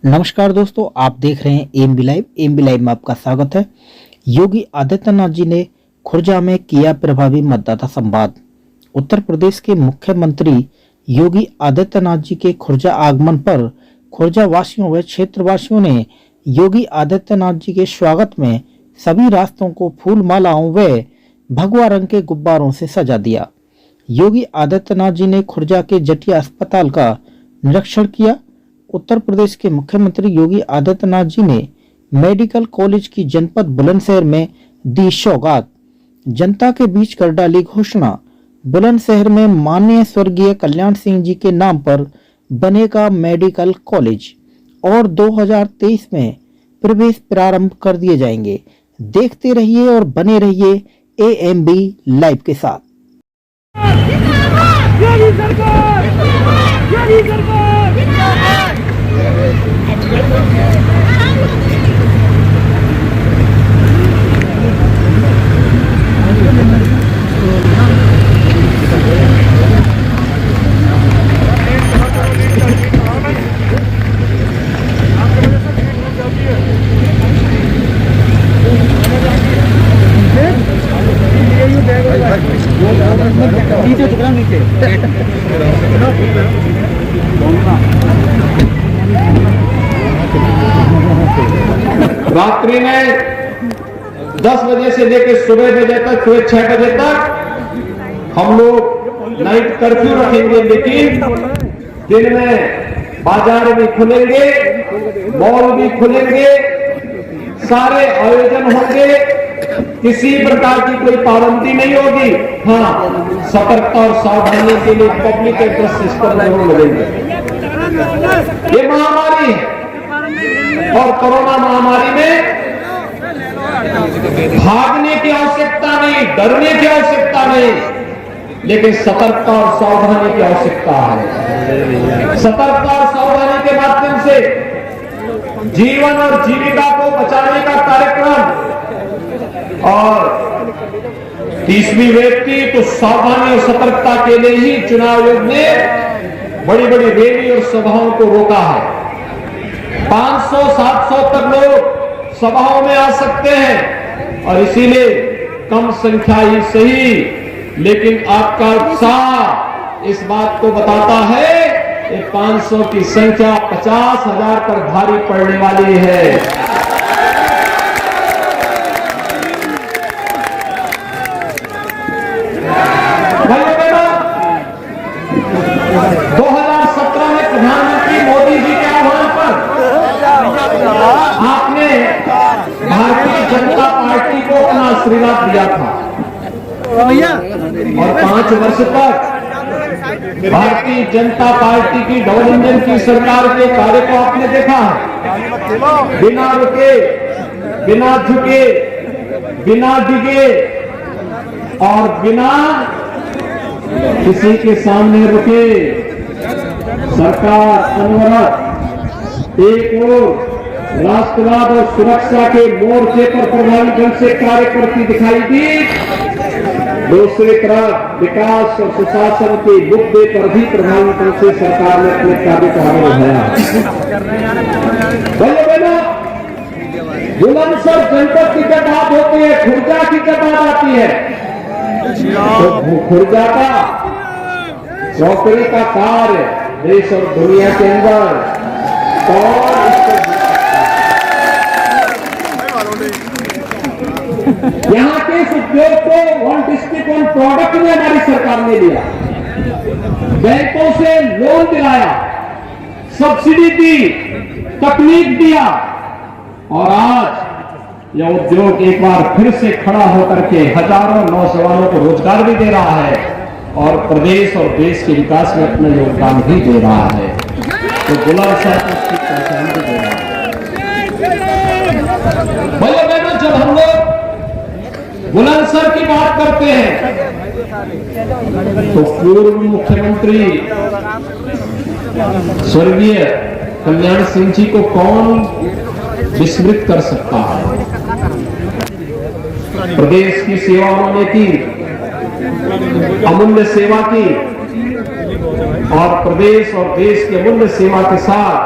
नमस्कार दोस्तों, आप देख रहे हैं एमबी लाइव। एमबी लाइव में आपका स्वागत है। योगी आदित्यनाथ जी ने खुर्जा में किया प्रभावी मतदाता संवाद। उत्तर प्रदेश के मुख्यमंत्री योगी आदित्यनाथ जी के खुर्जा आगमन पर खुर्जा वासियों व क्षेत्रवासियों ने योगी आदित्यनाथ जी के स्वागत में सभी रास्तों को फूल मालाओं व भगवा रंग के गुब्बारों से सजा दिया। योगी आदित्यनाथ जी ने खुर्जा के जटिया अस्पताल का निरीक्षण किया। उत्तर प्रदेश के मुख्यमंत्री योगी आदित्यनाथ जी ने मेडिकल कॉलेज की जनपद बुलंदशहर में दी सौगात। जनता के बीच कर डाली घोषणा। बुलंदशहर में माननीय स्वर्गीय कल्याण सिंह जी के नाम पर बनेगा मेडिकल कॉलेज और 2023 में प्रवेश प्रारंभ कर दिए जाएंगे। देखते रहिए और बने रहिए एएमबी लाइव के साथ। रात्रि में 10 बजे से लेकर सुबह बजे तक, सुबह 6 बजे तक हम लोग नाइट कर्फ्यू रखेंगे, लेकिन दिन में बाजार भी खुलेंगे, मॉल भी खुलेंगे, सारे आयोजन होंगे, किसी प्रकार की कोई पाबंदी नहीं होगी। हाँ, सतर्कता और सावधानी के लिए पब्लिक एड्रेस सिस्टम जरूर लगेंगे। ये महामारी है और कोरोना महामारी में भागने की आवश्यकता नहीं, डरने की आवश्यकता नहीं, लेकिन सतर्कता और सावधानी की आवश्यकता है। सतर्कता और सावधानी के माध्यम से जीवन और जीविका को बचाने का कार्यक्रम, और 30वीं व्यक्ति तो सावधानी और सतर्कता के लिए ही चुनाव आयोग ने बड़ी बड़ी रैली और सभाओं को रोका है। 500-700 तक लोग सभाओं में आ सकते हैं और इसीलिए कम संख्या ही सही, लेकिन आपका उत्साह इस बात को बताता है कि 500 की संख्या 50,000 पर भारी पड़ने वाली है। प्रधानमंत्री मोदी जी के आह्वान पर आपने भारतीय जनता पार्टी को अपना आशीर्वाद दिया था और 5 वर्ष तक भारतीय जनता पार्टी की डबल इंजन की सरकार के कार्य को आपने देखा है। बिना रुके, बिना झुके, बिना डिगे और बिना किसी के सामने रुके सरकार अनवरत एक ओर राष्ट्रवाद और सुरक्षा के मोर्चे पर प्रभावी ढंग से कार्य करती दिखाई दी, दूसरी तरफ विकास और सुशासन के मुद्दे पर भी प्रभावी ढंग से सरकार ने अपने कार्य को आगे बढ़ाया। बुलंदशहर जनपद की जब बात होती है, खुर्जा की जब बात आती है, तो खुर्जा का नौकरी का कार्य देश और दुनिया के अंदर यहाँ के इस उद्योग को 1 डिस्ट्रिक्ट 1 प्रोडक्ट में हमारी सरकार ने लिया, बैंकों से लोन दिलाया, सब्सिडी दी, तकनीक दिया और आज यह उद्योग एक बार फिर से खड़ा होकर के हजारों नौजवानों को रोजगार भी दे रहा है और प्रदेश और देश के विकास में अपना योगदान भी दे रहा है। तो बुलंदशहर को उसकी पहचान भी दे रहा है। भैया बहनों, जब हम लोग बुलंदशहर की बात करते हैं तो पूर्व मुख्यमंत्री स्वर्गीय कल्याण सिंह जी को कौन विस्मृत कर सकता है। प्रदेश की सेवा उन्होंने की, अमूल्य सेवा की और प्रदेश और देश के अमूल्य सेवा के साथ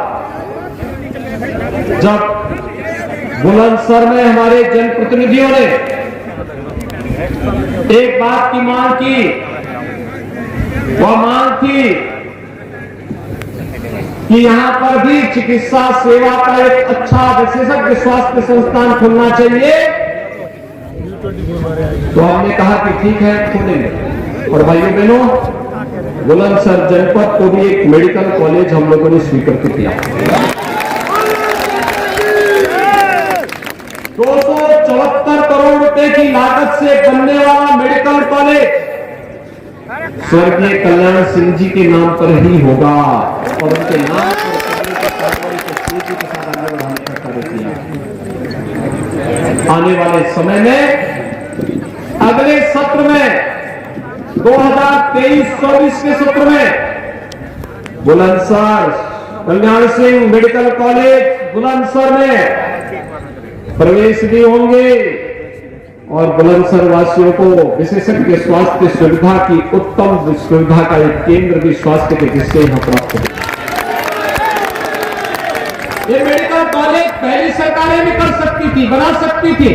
जब बुलंदशहर में हमारे जनप्रतिनिधियों ने एक बात की मांग की, वह मांग थी कि यहां पर भी चिकित्सा सेवा का एक अच्छा विशेषज्ञ स्वास्थ्य संस्थान खुलना चाहिए, तो हमने कहा कि ठीक है खोलेंगे। और भाइयों बहनों, बुलंदशहर जनपद को भी एक मेडिकल कॉलेज हम लोगों ने स्वीकृत किया। 274 करोड़ रुपए की लागत से बनने वाला मेडिकल कॉलेज स्वर्गीय कल्याण सिंह जी के नाम पर ही होगा और उनके नाम पर करने की कार्रवाई को तेजी के साथ आगे बढ़ाने का कार्य किया। आने वाले समय में अगले सत्र में 2023-24 के सत्र में बुलंदशहर कल्याण सिंह मेडिकल कॉलेज बुलंदशहर में प्रवेश भी होंगे और बुलंदशहर वासियों को विशेषज्ञ स्वास्थ्य सुविधा की उत्तम सुविधा का एक केंद्र भी स्वास्थ्य के दृष्टि यहां प्राप्त होगा। ये मेडिकल कॉलेज पहली सरकारें भी कर सकती थी, बना सकती थी,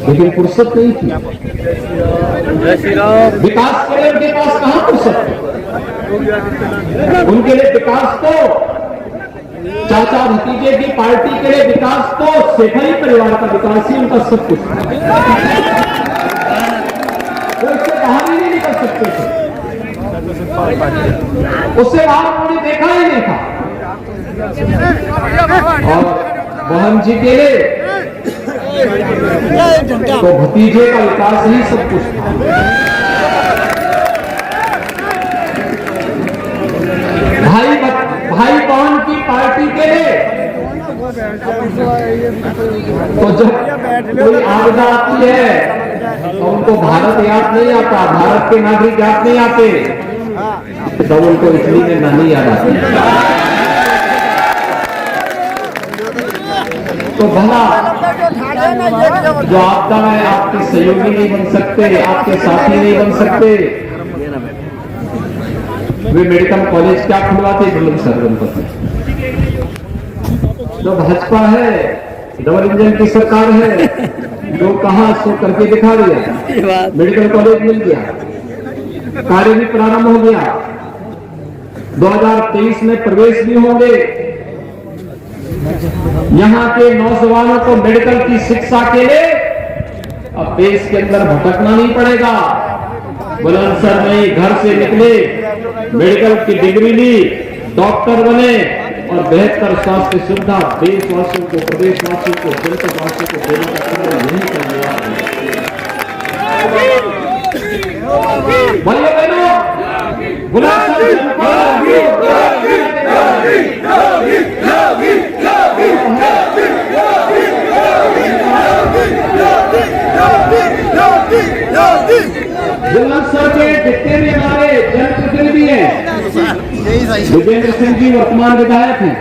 लेकिन फुर्सत नहीं थी। विकास के लिए उनके पास कहां फुर्सत थी? उनके लिए विकास तो चाचा भतीजे की पार्टी के लिए विकास तो शेखरी परिवार का विकास ही उनका सब कुछ था। वो इससे बाहर ही नहीं निकल सकते थे, उससे बाहर उन्होंने देखा ही नहीं था। और बहन जी के लिए तो भतीजे का विकास ही सब कुछ था। भाई बहन की पार्टी के लिए तो जब कोई आपदा आती है तो उनको भारत याद नहीं आता, भारत के नागरिक याद नहीं आते, तो उनको इटली में नानी याद आती। तो भला जो आपदा में आपके सहयोगी नहीं बन सकते, आपके साथी नहीं बन सकते, वे मेडिकल कॉलेज क्या खुलवाते बुलंदशहर जनपद में? जो भाजपा है, डबल इंजन की सरकार है, जो कहा सो करके दिखा दिया। मेडिकल कॉलेज मिल गया, कार्य भी प्रारंभ हो गया, 2023 में प्रवेश भी होंगे। यहां के नौजवानों को मेडिकल की शिक्षा के लिए अब देश के अंदर भटकना नहीं पड़ेगा। बुलंदशहर में घर से निकले, मेडिकल की डिग्री ली, डॉक्टर बने और बेहतर स्वास्थ्य सुविधा देशवासियों को, प्रदेशवासियों को, जनपदवासियों को देने का कार्य नहीं कर लिया। भाइयों बहनों, बुलंदशहर बुलंदशहर के जितने भी हमारे जनप्रतिनिधि हैं, विजेंद्र सिंह जी वर्तमान विधायक हैं,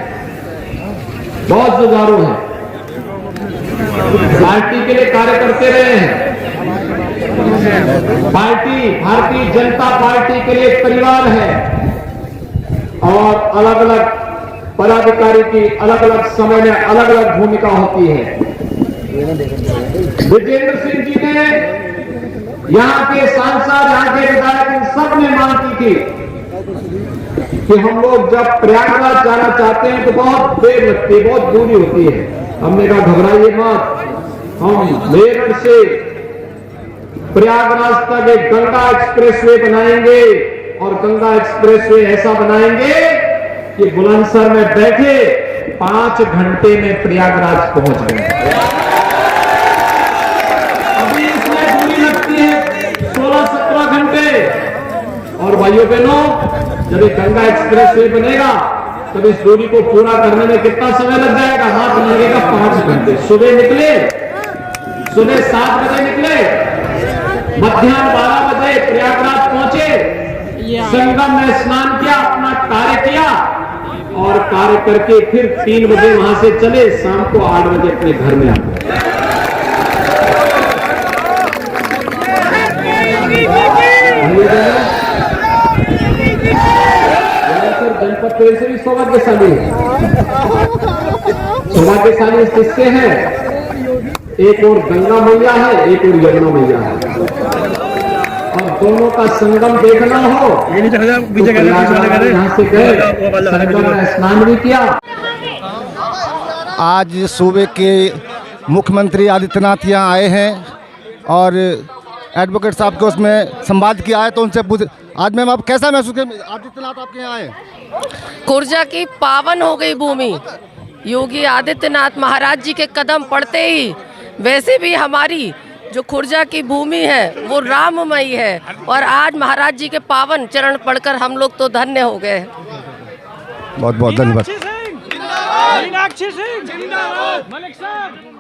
बहुत जुझारू हैं, पार्टी के लिए कार्य करते रहे हैं। पार्टी भारतीय जनता पार्टी के लिए एक परिवार है और अलग अलग पदाधिकारी की अलग अलग समय में अलग अलग भूमिका होती है। विजेंद्र सिंह जी ने, यहाँ के सांसद, यहाँ के विधायक, इन सब ने मांग की थी कि हम लोग जब प्रयागराज जाना चाहते हैं तो बहुत देर लगती है, बहुत दूरी होती है। हमने कहा घबराइए मत, हम मेरठ से प्रयागराज तक एक गंगा एक्सप्रेसवे बनाएंगे और गंगा एक्सप्रेसवे ऐसा बनाएंगे कि बुलंदशहर में बैठे 5 घंटे में प्रयागराज पहुंच गए। अभी इसमें दूरी लगती है 16-17 घंटे। और भाइयों बहनों, जब ये गंगा एक्सप्रेसवे बनेगा तब इस दूरी को पूरा करने में कितना समय लग जाएगा? हाथ लगेगा 5 घंटे। सुबह निकले, सुबह 7 बजे निकले, मध्याह्न 12 बजे प्रयागराज पहुंचे, संगम में स्नान किया, अपना कार्य किया और कार्य करके फिर 3 बजे वहां से चले, शाम को 8 बजे अपने घर में आ गए। जनपद तो ऐसे भी सौभाग्यशाली है। सौभाग्यशाली किसके हैं? एक और गंगा मैया है, एक और यमुना मैया है, और दोनों का संगम देखना हो तो यहाँ से गए, संगम में स्नान भी किया। आज सूबे के मुख्यमंत्री आदित्यनाथ यहाँ आए हैं और एडवोकेट साहब को उसमें संवाद किया है, तो उनसे पूछ आज मैम आप कैसा महसूस करें आदित्यनाथ आपके यहाँ आए? खुर्जा की पावन हो गई भूमि, योगी आदित्यनाथ महाराज जी के कदम पड़ते ही वैसे भी हमारी जो खुर्जा की भूमि है वो राममयी है, और आज महाराज जी के पावन चरण पढ़कर हम लोग तो धन्य हो गए। बहुत बहुत धन्यवाद। मीनाक्षी सिंह जिंदाबाद, मलिक साहब